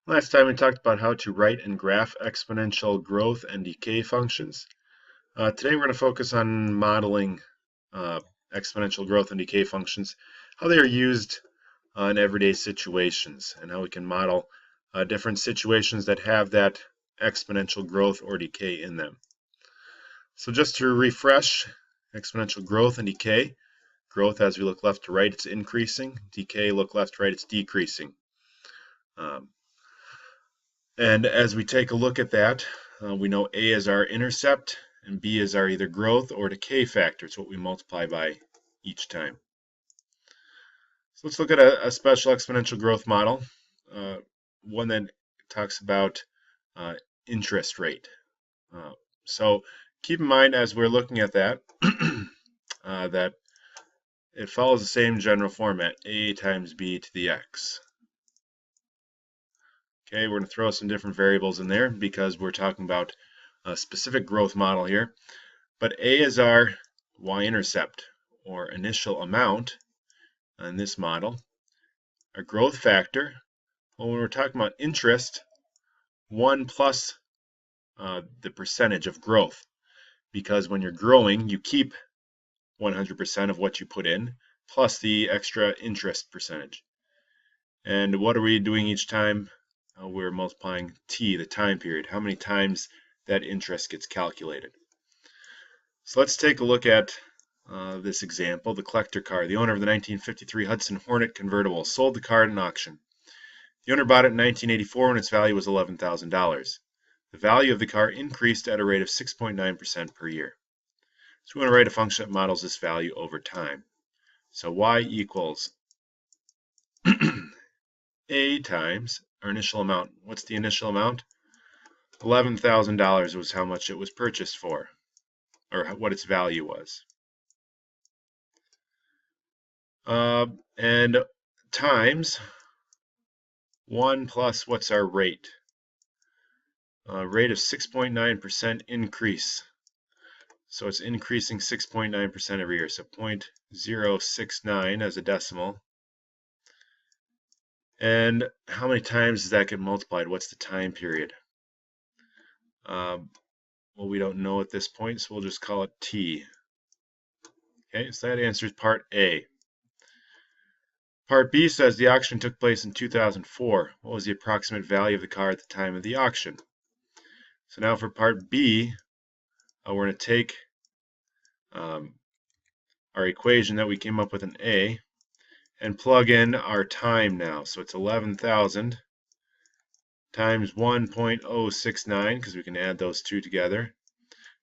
Last time we talked about how to write and graph exponential growth and decay functions. Today we're going to focus on modeling exponential growth and decay functions, how they are used in everyday situations, and how we can model different situations that have that exponential growth or decay in them. So just to refresh, exponential growth and decay. Growth, as we look left to right, it's increasing. Decay, look left to right, it's decreasing. And as we take a look at that, we know A is our intercept and B is our either growth or decay factor. It's what we multiply by each time. So let's look at a special exponential growth model, one that talks about interest rate. So keep in mind as we're looking at that, that it follows the same general format, A times B to the X. Okay, we're going to throw some different variables in there because we're talking about a specific growth model here. But A is our y-intercept, or initial amount, in this model. Our growth factor, well, when we're talking about interest, 1 plus the percentage of growth. Because when you're growing, you keep 100% of what you put in, plus the extra interest percentage. And what are we doing each time? We're multiplying t, the time period, how many times that interest gets calculated. So let's take a look at this example, the collector car. The owner of the 1953 Hudson Hornet convertible sold the car at an auction. The owner bought it in 1984 when its value was $11,000. The value of the car increased at a rate of 6.9% per year. So we want to write a function that models this value over time. So y equals a times our initial amount. What's the initial amount? $11,000 was how much it was purchased for, or what its value was. And times 1 plus what's our rate? Rate of 6.9% increase. So it's increasing 6.9% every year. So 0.069 as a decimal. And how many times does that get multiplied? What's the time period? Well, we don't know at this point, so we'll just call it t. Okay, so that answers part A. Part B says the auction took place in 2004. What was the approximate value of the car at the time of the auction? So now for part B, we're going to take our equation that we came up with in A and plug in our time now. So it's 11,000 times 1.069, because we can add those two together,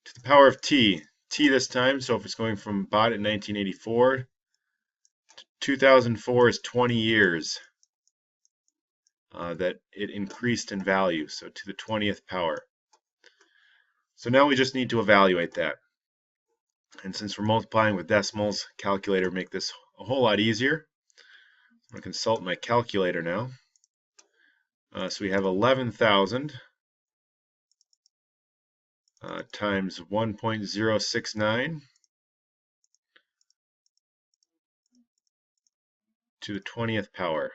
to the power of t. T this time, so if it's going from bought in 1984 to 2004 is 20 years that it increased in value, so to the 20th power. So now we just need to evaluate that. And since we're multiplying with decimals, calculator make this a whole lot easier. I'm going to consult my calculator now. So we have 11,000 times 1.069 to the 20th power.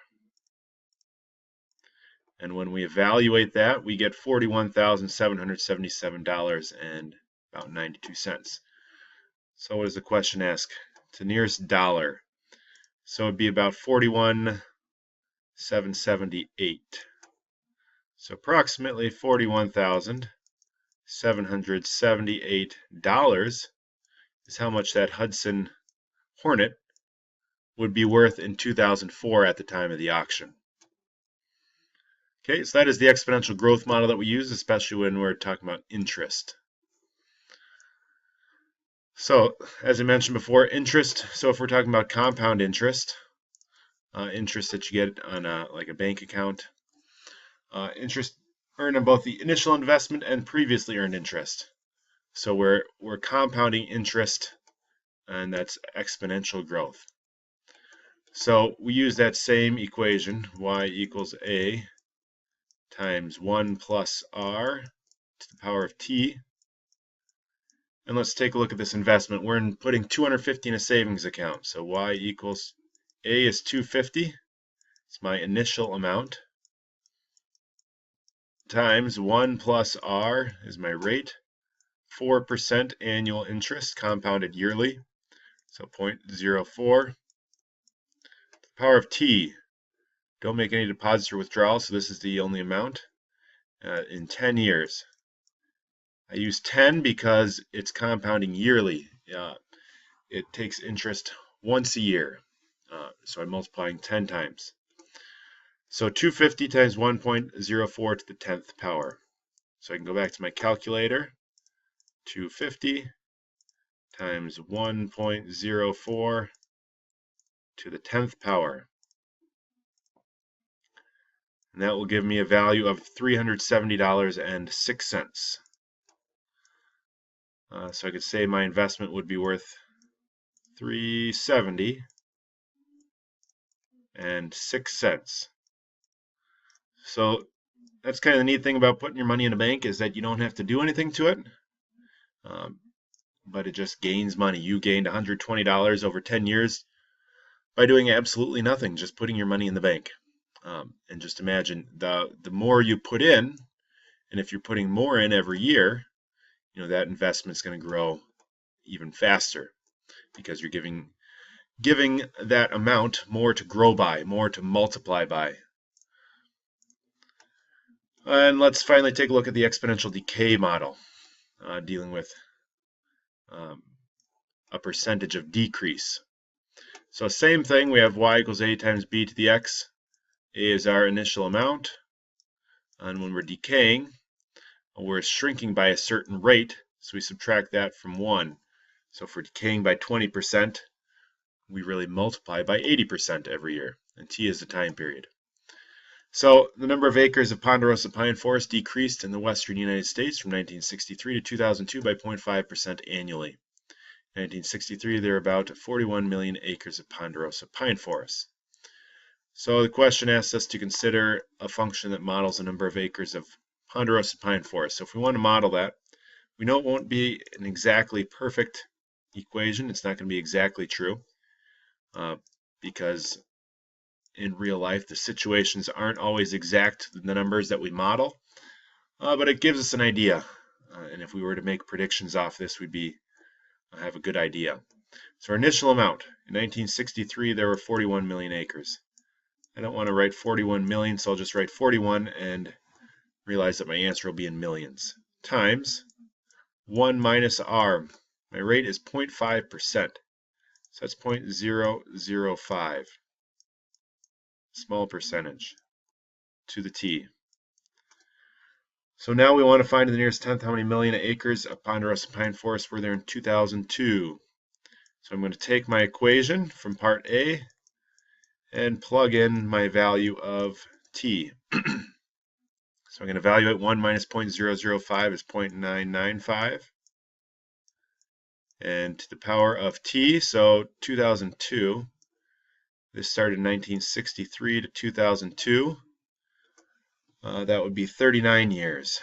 And when we evaluate that, we get $41,777 and about 92 cents. So what does the question ask? It's the nearest dollar. So it'd be about 41,778. So approximately $41,778 is how much that Hudson Hornet would be worth in 2004 at the time of the auction. Okay, so that is the exponential growth model that we use, especially when we're talking about interest. So, as I mentioned before, interest, so if we're talking about compound interest, interest that you get on like a bank account, interest earned on both the initial investment and previously earned interest. So we're compounding interest, and that's exponential growth. So we use that same equation, y equals a times 1 plus r to the power of t. And let's take a look at this investment. We're putting $250 in a savings account. So y equals a is $250. It's my initial amount. times 1 plus r is my rate, 4% annual interest compounded yearly, so 0.04. The power of t, don't make any deposits or withdrawals, so this is the only amount, in 10 years. I use 10 because it's compounding yearly. It takes interest once a year, so I'm multiplying 10 times. So 250 times 1.04 to the 10th power. So I can go back to my calculator. 250 times 1.04 to the 10th power. And that will give me a value of $370.06. So I could say my investment would be worth $370.06. So that's kind of the neat thing about putting your money in a bank, is that you don't have to do anything to it, but it just gains money. You gained $120 over 10 years by doing absolutely nothing, just putting your money in the bank. And just imagine, the more you put in, and if you're putting more in every year, that investment is going to grow even faster, because you're giving that amount more to grow by, more to multiply by. And let's finally take a look at the exponential decay model, dealing with a percentage of decrease. So same thing, we have y equals a times b to the x. A is our initial amount, and when we're decaying, we're shrinking by a certain rate, so we subtract that from 1. So if we're decaying by 20%, we really multiply by 80% every year, and t is the time period. So the number of acres of ponderosa pine forest decreased in the western United States from 1963 to 2002 by 0.5% annually. In 1963, there were about 41 million acres of ponderosa pine forests. So the question asks us to consider a function that models the number of acres of ponderosa pine forest. So if we want to model that, we know it won't be an exactly perfect equation. It's not going to be exactly true, because in real life the situations aren't always exact, the numbers that we model, but it gives us an idea, and if we were to make predictions off this, we'd have a good idea. So our initial amount, in 1963 there were 41 million acres. I don't want to write 41 million, so I'll just write 41 and realize that my answer will be in millions, times 1 minus r. My rate is 0.5%, so that's 0.005, small percentage, to the t. So now we want to find in the nearest tenth how many million acres of ponderosa pine forest were there in 2002. So I'm going to take my equation from part A and plug in my value of t. So I'm going to evaluate 1 minus 0.005 is 0.995. And to the power of t, so 2002, this started in 1963 to 2002. That would be 39 years.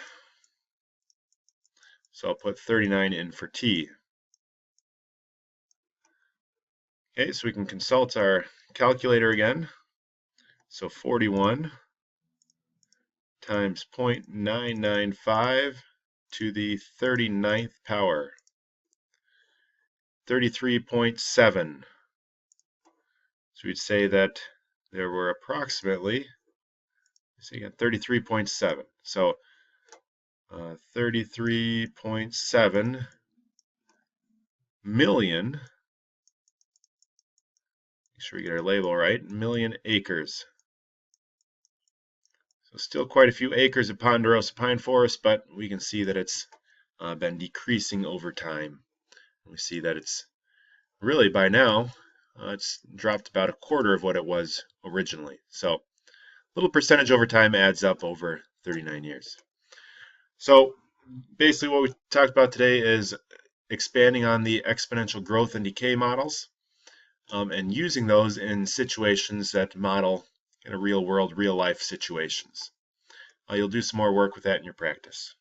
So I'll put 39 in for t. Okay, so we can consult our calculator again. So 41 times 0.995 to the 39th power, 33.7. So we'd say that there were approximately, again, 33.7. So 33.7 million, make sure we get our label right, million acres. So still quite a few acres of ponderosa pine forest, but we can see that it's been decreasing over time. We see that it's really, by now, it's dropped about a quarter of what it was originally. So a little percentage over time adds up over 39 years. So basically what we talked about today is expanding on the exponential growth and decay models, and using those in situations that model in a real world, real life situations. You'll do some more work with that in your practice.